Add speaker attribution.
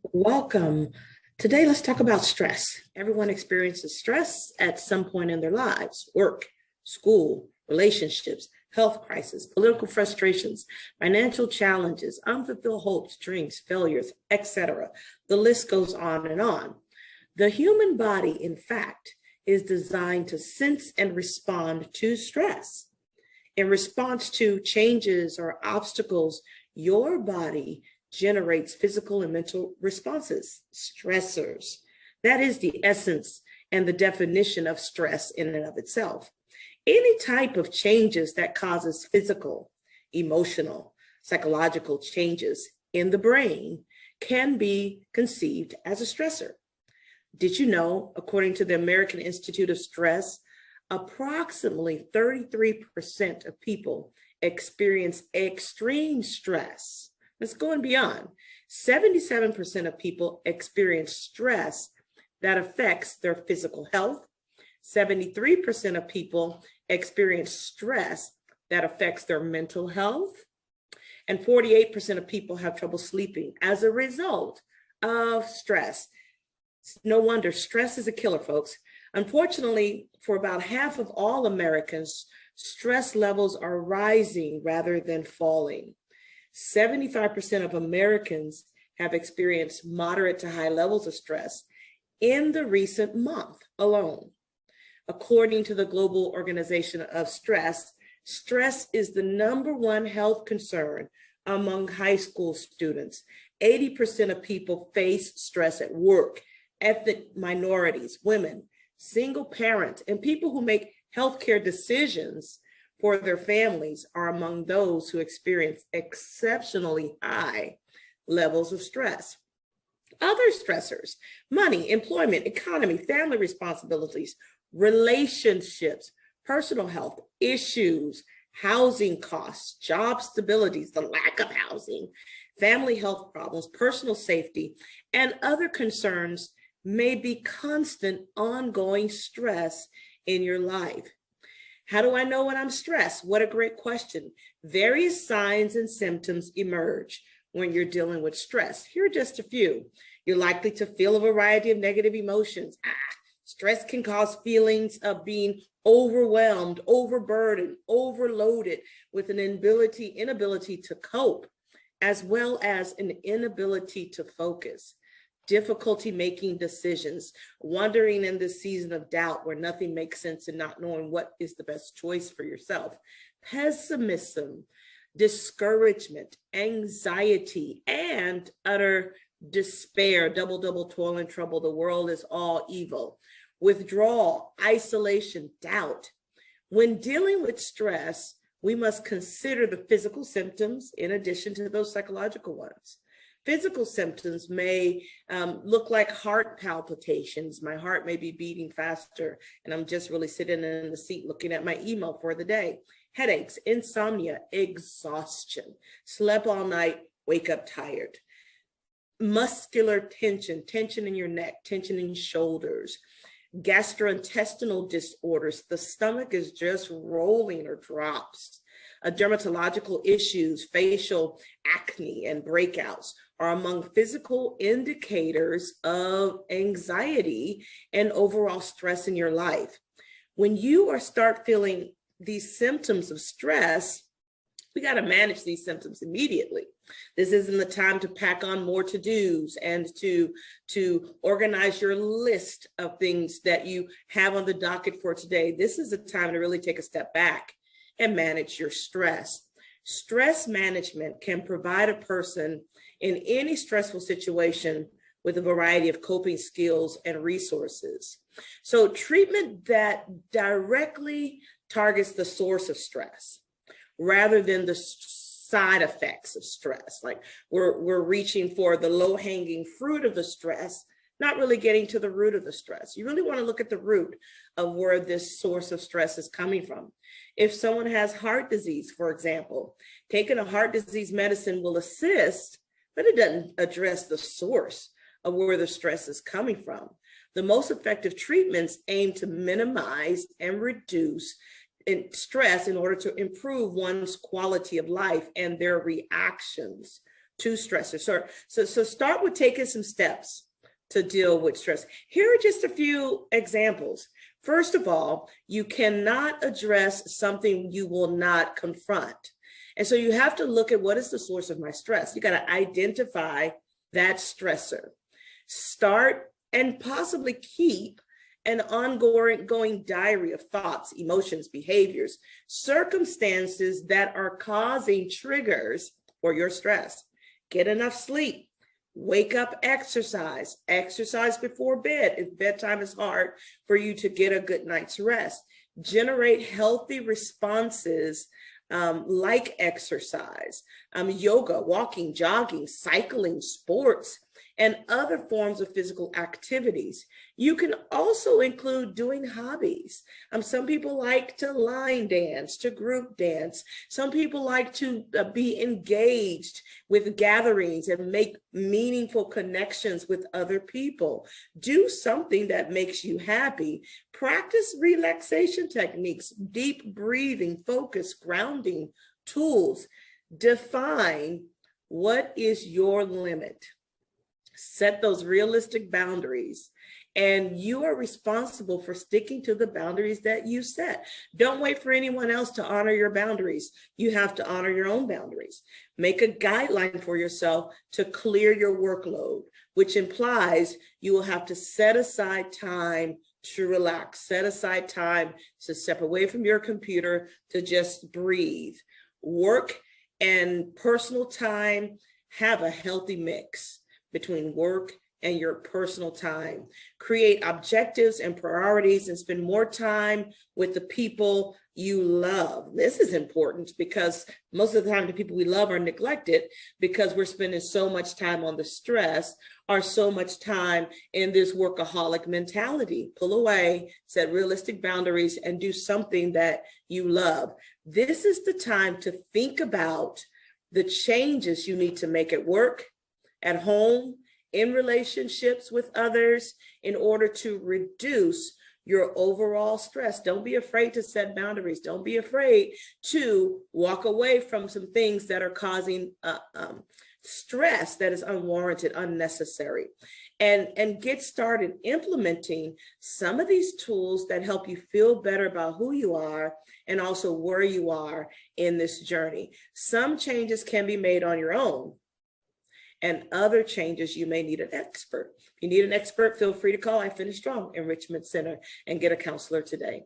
Speaker 1: Welcome. Today, let's talk about stress. Everyone experiences stress at some point in their lives: work, school, relationships, health crisis, political frustrations, financial challenges, unfulfilled hopes, dreams, failures, etc. The list goes on and on. The human body, in fact, is designed to sense and respond to stress. In response to changes or obstacles, your body generates physical and mental responses, stressors. That is the essence and the definition of stress in and of itself. Any type of changes that causes physical, emotional, psychological changes in the brain can be conceived as a stressor. Did you know, according to the American Institute of Stress, approximately 33% of people experience extreme stress? Let's go and beyond. 77% of people experience stress that affects their physical health. 73% of people experience stress that affects their mental health. And 48% of people have trouble sleeping as a result of stress. No wonder stress is a killer, folks. Unfortunately, for about half of all Americans, stress levels are rising rather than falling. 75% of Americans have experienced moderate to high levels of stress in the recent month alone. According to the Global Organization of Stress, stress is the #1 health concern among high school students. 80% of people face stress at work. Ethnic minorities, women, single parents, and people who make healthcare decisions for their families are among those who experience exceptionally high levels of stress. Other stressors: money, employment, economy, family responsibilities, relationships, personal health issues, housing costs, job stabilities, the lack of housing, family health problems, personal safety, and other concerns may be constant, ongoing stress in your life. How do I know when I'm stressed? What a great question. Various signs and symptoms emerge when you're dealing with stress. Here are just a few. You're likely to feel a variety of negative emotions. Stress can cause feelings of being overwhelmed, overburdened, overloaded, with an inability to cope, as well as an inability to focus. Difficulty making decisions, wandering in this season of doubt where nothing makes sense and not knowing what is the best choice for yourself. Pessimism, discouragement, anxiety, and utter despair. Double, toil and trouble. The world is all evil. Withdrawal, isolation, doubt. When dealing with stress, we must consider the physical symptoms in addition to those psychological ones. Physical symptoms may look like heart palpitations. My heart may be beating faster, and I'm just really sitting in the seat looking at my email for the day. Headaches, insomnia, exhaustion, slept all night, wake up tired. Muscular tension, tension in your neck, tension in your shoulders. Gastrointestinal disorders, the stomach is just rolling or drops. Dermatological issues, facial acne and breakouts are among physical indicators of anxiety and overall stress in your life. When you start feeling these symptoms of stress, we got to manage these symptoms immediately. This isn't the time to pack on more to-dos and to organize your list of things that you have on the docket for today. This is the time to really take a step back and manage your stress. Stress management can provide a person in any stressful situation with a variety of coping skills and resources. So treatment that directly targets the source of stress rather than the side effects of stress. Like we're reaching for the low-hanging fruit of the stress, not really getting to the root of the stress. You really want to look at the root of where this source of stress is coming from. If someone has heart disease, for example, taking a heart disease medicine will assist, but it doesn't address the source of where the stress is coming from. The most effective treatments aim to minimize and reduce stress in order to improve one's quality of life and their reactions two stressors. So start with taking some steps to deal with stress. Here are just a few examples. First of all, you cannot address something you will not confront. And so you have to look at what is the source of my stress. You got to identify that stressor. Start and possibly keep an ongoing diary of thoughts, emotions, behaviors, circumstances that are causing triggers for your stress. Get enough sleep. Wake up, exercise before bed if bedtime is hard for you to get a good night's rest. Generate healthy responses like exercise, yoga, walking, jogging, cycling, sports, and other forms of physical activities. You can also include doing hobbies. Some people like to line dance, to group dance. Some people like to be engaged with gatherings and make meaningful connections with other people. Do something that makes you happy. Practice relaxation techniques, deep breathing, focus, grounding tools. Define what is your limit. Set those realistic boundaries, and you are responsible for sticking to the boundaries that you set. Don't wait for anyone else to honor your boundaries. You have to honor your own boundaries. Make a guideline for yourself to clear your workload, which implies you will have to set aside time to relax, set aside time to step away from your computer, to just breathe. Work and personal time, have a healthy mix between work and your personal time. Create objectives and priorities and spend more time with the people you love. This is important because most of the time the people we love are neglected because we're spending so much time on the stress or so much time in this workaholic mentality. Pull away, set realistic boundaries, and do something that you love. This is the time to think about the changes you need to make at work, at home, in relationships with others, in order to reduce your overall stress. Don't be afraid to set boundaries. Don't be afraid to walk away from some things that are causing stress that is unwarranted, unnecessary, and get started implementing some of these tools that help you feel better about who you are and also where you are in this journey. Some changes can be made on your own, and other changes you may need an expert. If you need an expert, feel free to call I Finish Strong Enrichment Center and get a counselor today.